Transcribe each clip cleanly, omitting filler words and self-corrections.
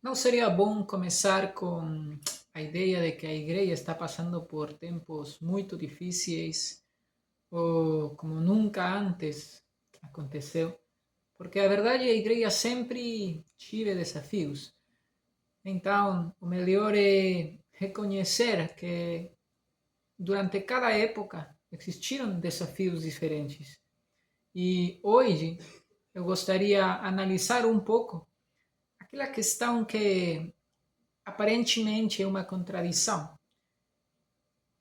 Não seria bom começar com a ideia de que a igreja está passando por tempos muito difíceis ou como nunca antes aconteceu? Porque a verdade é que a igreja sempre tive desafios. Então, o melhor é reconhecer que durante cada época existiram desafios diferentes. E hoje eu gostaria de analisar um pouco aquela questão que aparentemente é uma contradição.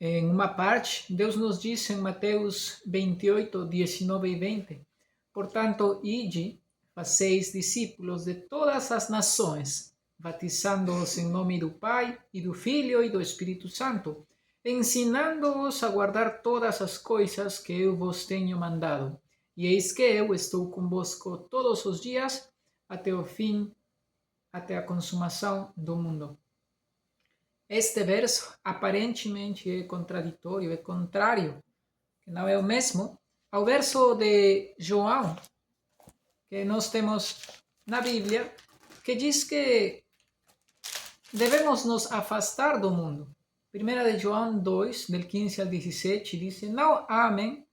Em uma parte, Deus nos diz em Mateus 28, 19 e 20: Portanto, ide, fazeis discípulos de todas as nações, batizando-os em nome do Pai, e do Filho e do Espírito Santo, ensinando-os a guardar todas as coisas que eu vos tenho mandado. E eis que eu estou convosco todos os dias, até o fim, até a consumação do mundo. Este verso aparentemente é contraditório, é contrário, que não é o mesmo, ao verso de João, que nós temos na Bíblia, que diz que devemos nos afastar do mundo. Primeira de João 2, del 15 al 17, diz: Não amem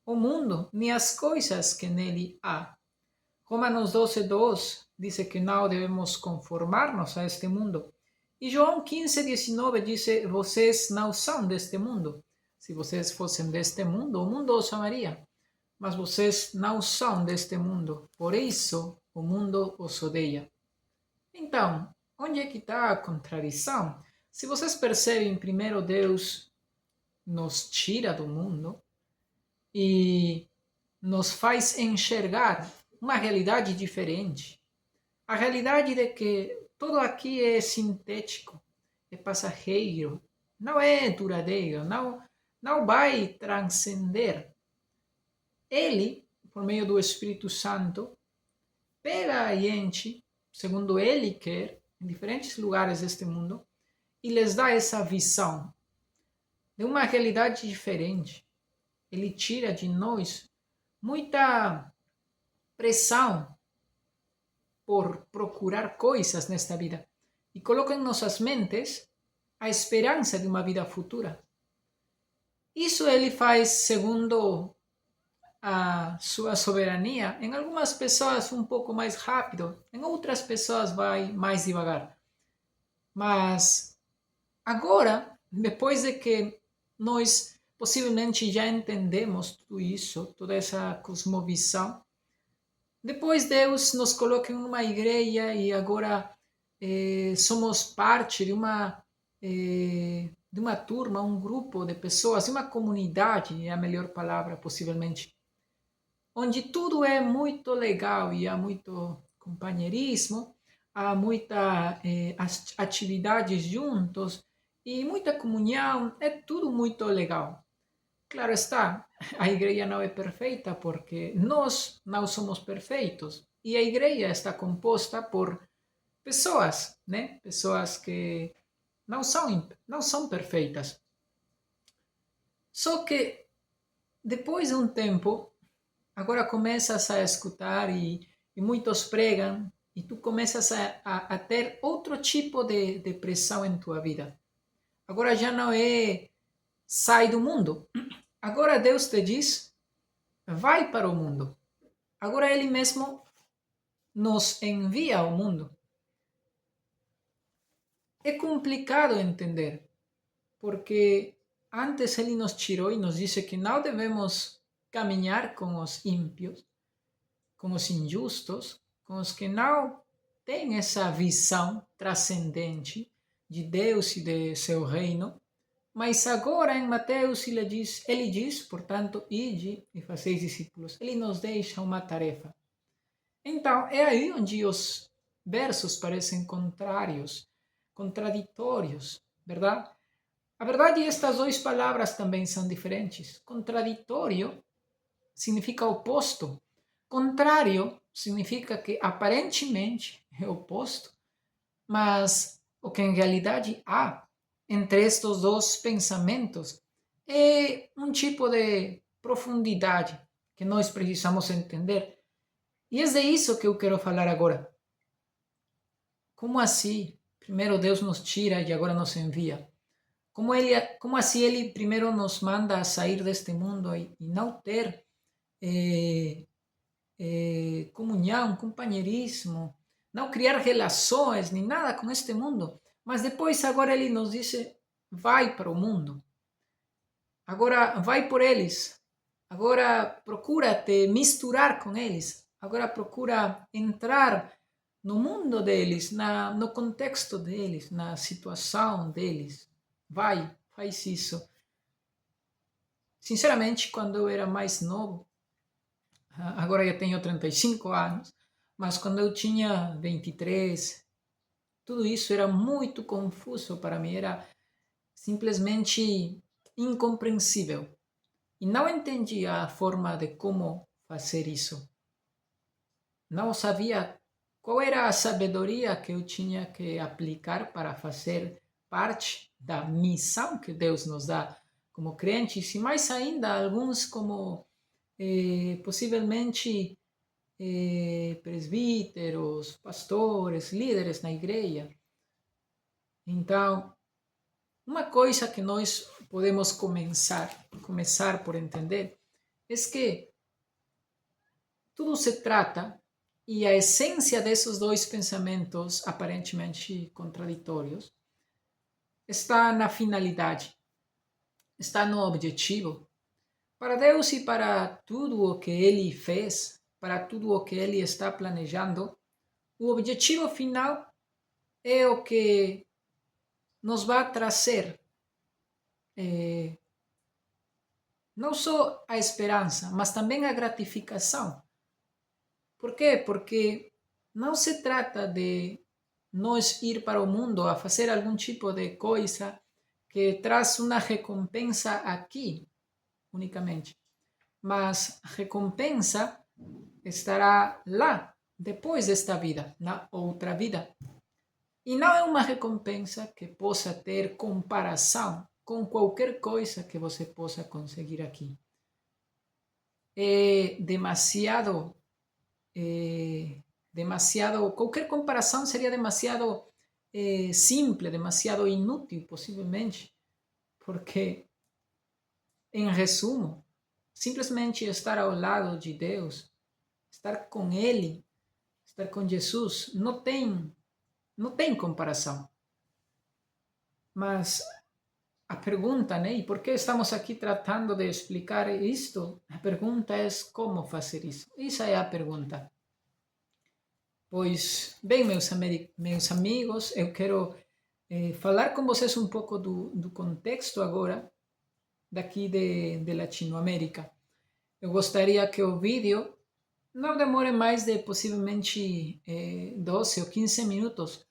o mundo, nem as coisas que nele há. Romanos 12, 2 diz que não devemos conformar-nos a este mundo. E João 15, 19 diz: Vocês não são deste mundo. Se vocês fossem deste mundo, o mundo os amaria. Mas vocês não são deste mundo. Por isso, o mundo os odeia. Então, onde é que está a contradição? Se vocês percebem, primeiro Deus nos tira do mundo e nos faz enxergar uma realidade diferente. A realidade de que tudo aqui é sintético, é passageiro, não é duradouro, não vai transcender. Ele, por meio do Espírito Santo, pega a gente, segundo ele quer, em diferentes lugares deste mundo, e lhes dá essa visão de uma realidade diferente. Ele tira de nós muita pressão por procurar coisas nesta vida e coloca em nossas mentes a esperança de uma vida futura. Isso ele faz segundo a sua soberania. Em algumas pessoas um pouco mais rápido, em outras pessoas vai mais devagar. Mas agora, depois de que nós possivelmente já entendemos tudo isso, toda essa cosmovisão, depois Deus nos coloca em uma igreja e agora somos parte de uma turma, um grupo de pessoas, de uma comunidade, é a melhor palavra possivelmente, onde tudo é muito legal e há muito companheirismo, há muita atividades juntos e muita comunhão, é tudo muito legal. Claro está, a igreja não é perfeita porque nós não somos perfeitos e a igreja está composta por pessoas, né? Pessoas que não são perfeitas. Só que depois de um tempo, agora começas a escutar e muitos pregam e tu começas a ter outro tipo de pressão em tua vida. Agora já não é sai do mundo. Agora Deus te diz, vai para o mundo. Agora Ele mesmo nos envia ao mundo. É complicado entender, porque antes Ele nos tirou e nos disse que não devemos caminhar com os ímpios, com os injustos, com os que não têm essa visão transcendente de Deus e de seu reino. Mas agora em Mateus ele diz, portanto, ide e fazeis discípulos. Ele nos deixa uma tarefa. Então, é aí onde os versos parecem contrários, contraditórios, verdade? A verdade é que estas duas palavras também são diferentes. Contraditório significa oposto. Contrário significa que aparentemente é oposto, mas o que em realidade há entre estes dois pensamentos é um tipo de profundidade que nós precisamos entender. E é de isso que eu quero falar agora. como assim? Primeiro Deus nos tira e agora nos envia. Como assim ele primeiro nos manda a sair deste mundo e não ter eh, comunhão, companheirismo, não criar relações nem nada com este mundo, mas depois agora ele nos diz, vai para o mundo, agora vai por eles, agora procura te misturar com eles, agora procura entrar no mundo deles, no contexto deles, na situação deles, vai, faz isso. Sinceramente, quando eu era mais novo, agora eu tenho 35 anos, mas quando eu tinha 23, tudo isso era muito confuso para mim, era simplesmente incompreensível. E não entendia a forma de como fazer isso. Não sabia qual era a sabedoria que eu tinha que aplicar para fazer parte da missão que Deus nos dá como crentes, e mais ainda, alguns como possivelmente presbíteros, pastores, líderes na igreja. Então, uma coisa que nós podemos começar por entender é que tudo se trata, e a essência desses dois pensamentos aparentemente contraditórios está na finalidade, está no objetivo. Para Deus e para tudo o que Ele fez, para tudo o que Ele está planejando, o objetivo final é o que nos vai trazer não só a esperança, mas também a gratificação. Por quê? Porque não se trata de nós ir para o mundo a fazer algum tipo de coisa que traz uma recompensa aqui unicamente, mas a recompensa estará lá, depois desta vida, na outra vida. E não é uma recompensa que possa ter comparação com qualquer coisa que você possa conseguir aqui. É demasiado, qualquer comparação seria demasiado simple, demasiado inútil, possivelmente, porque, em resumo, simplesmente estar ao lado de Deus, estar com Ele, estar com Jesus, não tem comparação. Mas a pergunta, né? E por que estamos aqui tratando de explicar isto? A pergunta é como fazer isso. Essa é a pergunta. Pois, bem, meus amigos, eu quero falar com vocês um pouco do contexto agora daqui de Latinoamérica. Eu gostaria que o vídeo não demore mais de possivelmente 12 ou 15 minutos,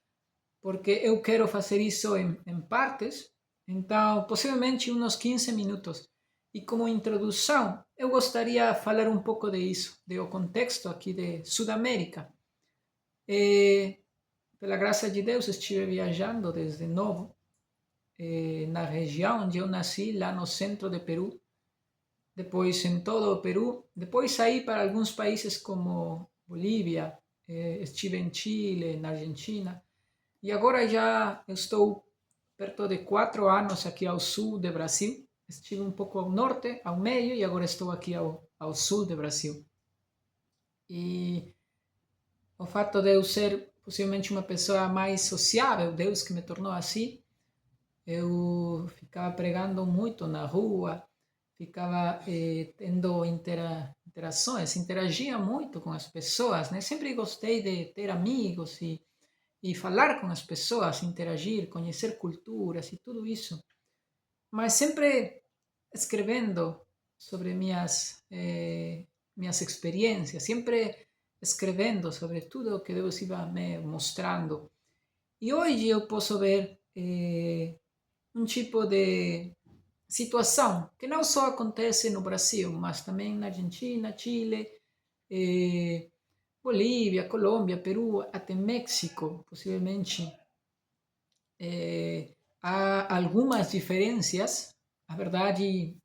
porque eu quero fazer isso em partes, então possivelmente uns 15 minutos. E como introdução, eu gostaria de falar um pouco de isso, do contexto aqui de Sudamérica. Pela graça de Deus, estive viajando desde novo na região onde eu nasci, lá no centro de Peru, depois em todo o Peru, depois saí para alguns países como Bolívia, estive em Chile, na Argentina, e agora já estou perto de 4 anos aqui ao sul do Brasil. Estive um pouco ao norte, ao meio, e agora estou aqui ao sul do Brasil. E o fato de eu ser possivelmente uma pessoa mais sociável, Deus que me tornou assim, eu ficava pregando muito na rua, ficava tendo interações, interagia muito com as pessoas, né? Sempre gostei de ter amigos e falar com as pessoas, interagir, conhecer culturas e tudo isso, mas sempre escrevendo sobre minhas experiências, sempre escrevendo sobre tudo o que Deus iba me mostrando. E hoje eu posso ver um tipo de situação que não só acontece no Brasil, mas também na Argentina, Chile, Bolívia, Colômbia, Peru, até México, possivelmente. Há algumas diferenças, a verdade,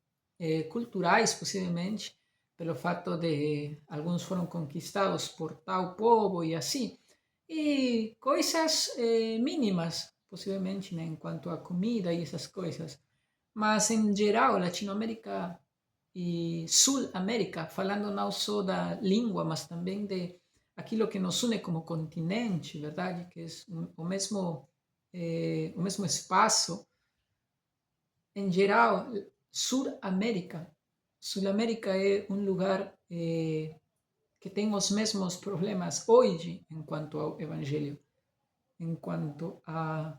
culturais, possivelmente, pelo fato de alguns foram conquistados por tal povo e assim. e coisas mínimas, possivelmente, né, em quanto a comida e essas coisas. Mas, em geral, Latinoamérica e Sul-América, falando não só da língua, mas também de aquilo que nos une como continente, verdade? Que é o mesmo espaço. Em geral, Sul-América. Sul-América é um lugar que tem os mesmos problemas hoje em quanto ao Evangelho, em quanto a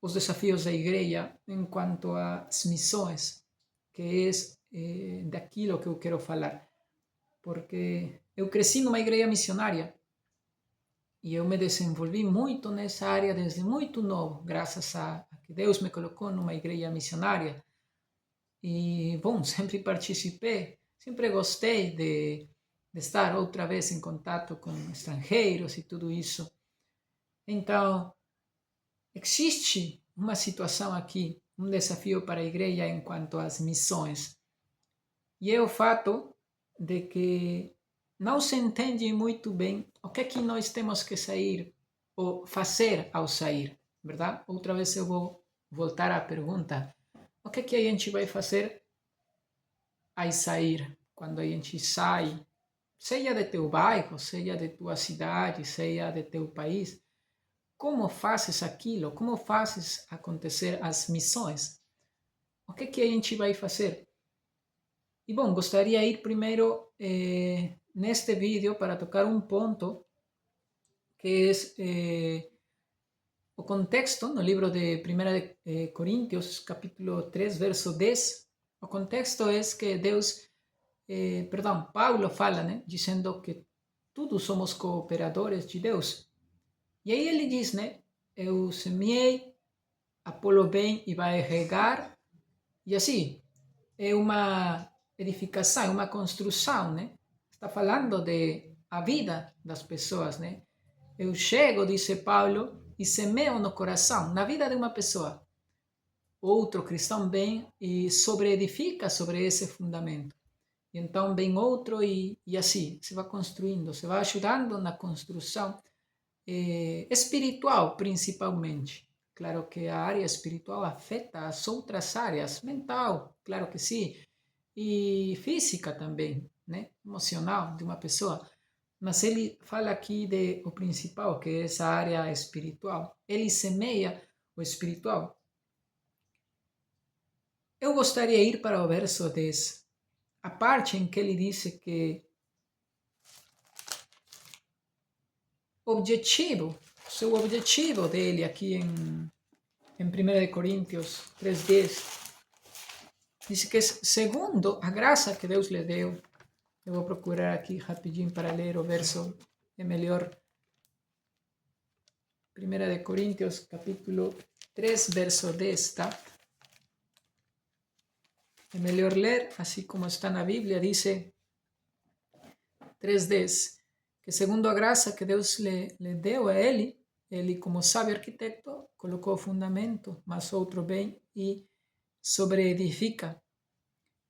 os desafios da igreja, em quanto às missões, que é daquilo que eu quero falar. Porque eu cresci numa igreja missionária e eu me desenvolvi muito nessa área desde muito novo, graças a que Deus me colocou numa igreja missionária. E, bom, sempre participei, sempre gostei de estar outra vez em contato com estrangeiros e tudo isso. Então, existe uma situação aqui, um desafio para a igreja em quanto às missões. E é o fato de que não se entende muito bem o que é que nós temos que sair ou fazer ao sair, verdade? Outra vez eu vou voltar à pergunta: o que é que a gente vai fazer ao sair? Quando a gente sai, seja de teu bairro, seja de tua cidade, seja de teu país, como fazes aquilo? Como fazes acontecer as missões? O que é que a gente vai fazer? E bom, gostaria de ir primeiro neste vídeo para tocar um ponto que é o contexto no livro de 1 de Coríntios, capítulo 3, verso 10. O contexto é que Paulo fala, né, dizendo que todos somos cooperadores de Deus. E aí ele diz, né, eu semeei, Apolo vem e vai regar, e assim, é uma edificação, é uma construção, né? Está falando de a vida das pessoas, né? Eu chego, disse Paulo, e semeio no coração, na vida de uma pessoa. Outro cristão vem e edifica sobre esse fundamento. E então vem outro e assim, se vai construindo, se vai ajudando na construção espiritual, principalmente. Claro que a área espiritual afeta as outras áreas, mental, claro que sim, e física também, né? Emocional de uma pessoa. Mas ele fala aqui de o principal, que é essa área espiritual. Ele semeia o espiritual. Eu gostaria de ir para o verso 10, a parte em que ele disse que seu objetivo dele aqui em 1 Coríntios 3:10, diz que segundo a graça que Deus lhe deu. Eu vou procurar aqui rapidinho para ler o verso, é melhor. 1 Coríntios capítulo 3, verso 10, tá? É melhor ler, assim como está na Bíblia, diz 3:10, que segundo a graça que Deus lhe deu a ele como sábio arquiteto, colocou o fundamento, mas outro vem e sobreedifica.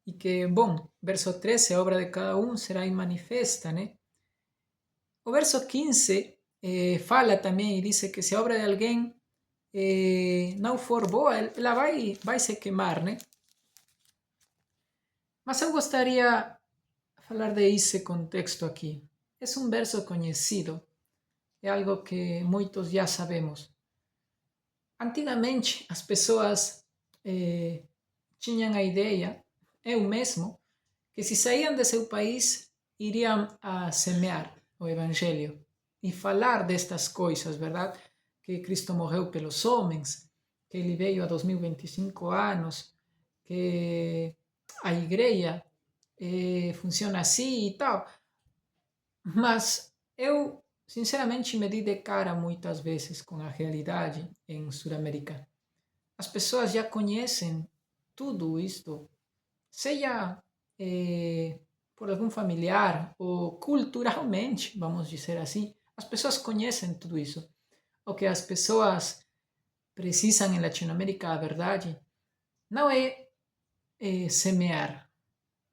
E que, bom, verso 13, a obra de cada um será manifesta, né? O verso 15 fala também e diz que se a obra de alguém não for boa, ela vai se queimar, né? Mas eu gostaria de falar de esse contexto aqui. É um verso conhecido, é algo que muitos já sabemos. Antigamente, as pessoas tinham a ideia, eu mesmo, que se saíam de seu país, iriam a semear o Evangelho e falar destas coisas, verdade? Que Cristo morreu pelos homens, que ele veio há 2025 anos, que a igreja funciona assim e tal. Mas eu, sinceramente, me dei de cara muitas vezes com a realidade em Sudamérica. As pessoas já conhecem tudo isto, seja por algum familiar ou culturalmente, vamos dizer assim, as pessoas conhecem tudo isso. O que as pessoas precisam em Latinoamérica, a verdade, não é semear.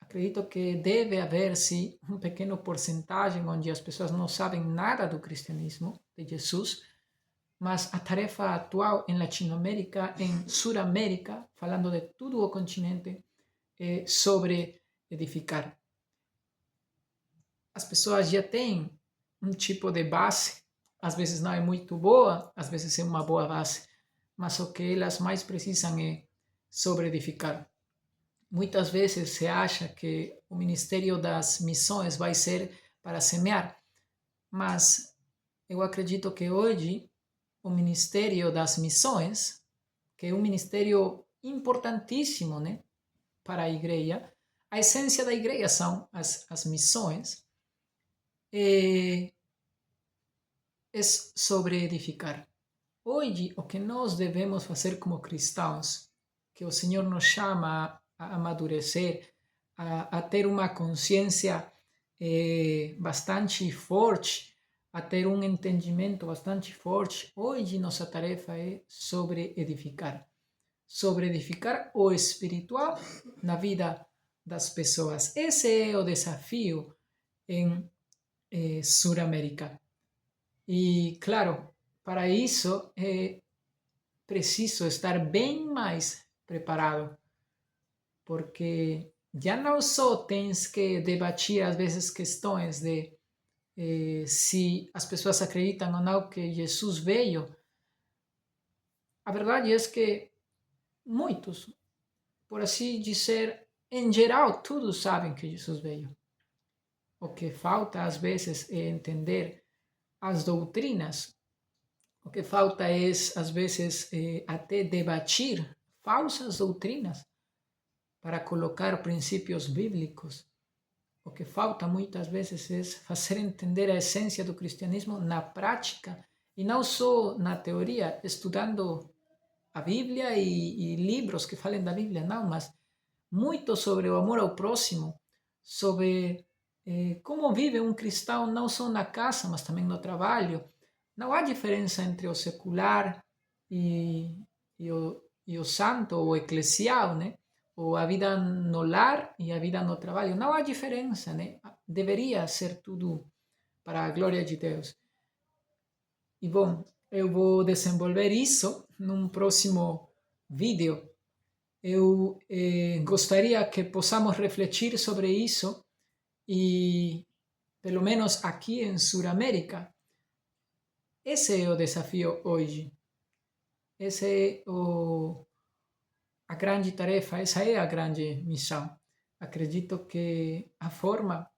A Acredito que deve haver, sim, um pequeno porcentagem onde as pessoas não sabem nada do cristianismo, de Jesus, mas a tarefa atual em Latinoamérica, em Suramérica, falando de todo o continente, é sobre edificar. As pessoas já têm um tipo de base, às vezes não é muito boa, às vezes é uma boa base, mas o que elas mais precisam é sobre edificar. Muitas vezes se acha que o ministério das missões vai ser para semear, mas eu acredito que hoje o ministério das missões, que é um ministério importantíssimo, né, para a igreja, a essência da igreja são as missões, é, é sobre edificar. Hoje, o que nós devemos fazer como cristãos, que o Senhor nos chama a amadurecer, a ter uma consciência bastante forte, a ter um entendimento bastante forte, hoje nossa tarefa é sobre edificar o espiritual na vida das pessoas. Esse é o desafio em Suramérica. E, claro, para isso é preciso estar bem mais preparado, porque já não só tens que debater às vezes questões de se as pessoas acreditam ou não que Jesus veio. A verdade é que muitos, por assim dizer, em geral, todos sabem que Jesus veio. O que falta às vezes é entender as doutrinas. O que falta é, às vezes, até debater falsas doutrinas para colocar princípios bíblicos. O que falta muitas vezes é fazer entender a essência do cristianismo na prática e não só na teoria, estudando a Bíblia e livros que falem da Bíblia, não, mas muito sobre o amor ao próximo, sobre como vive um cristão não só na casa, mas também no trabalho. Não há diferença entre o secular e, e o santo, ou eclesial, né? Ou a vida no lar e a vida no trabalho. Não há diferença, né? Deveria ser tudo para a glória de Deus. E bom, eu vou desenvolver isso num próximo vídeo. Eu gostaria que possamos refletir sobre isso e, pelo menos aqui em Sudamérica, esse é o desafio hoje. Essa é a grande tarefa, essa é a grande missão. Acredito que a forma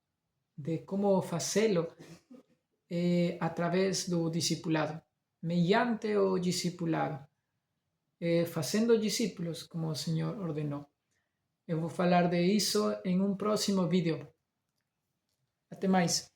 de como fazê-lo é através do discipulado, mediante o discipulado, fazendo discípulos, como o Senhor ordenou. Eu vou falar de isso em um próximo vídeo. Até mais.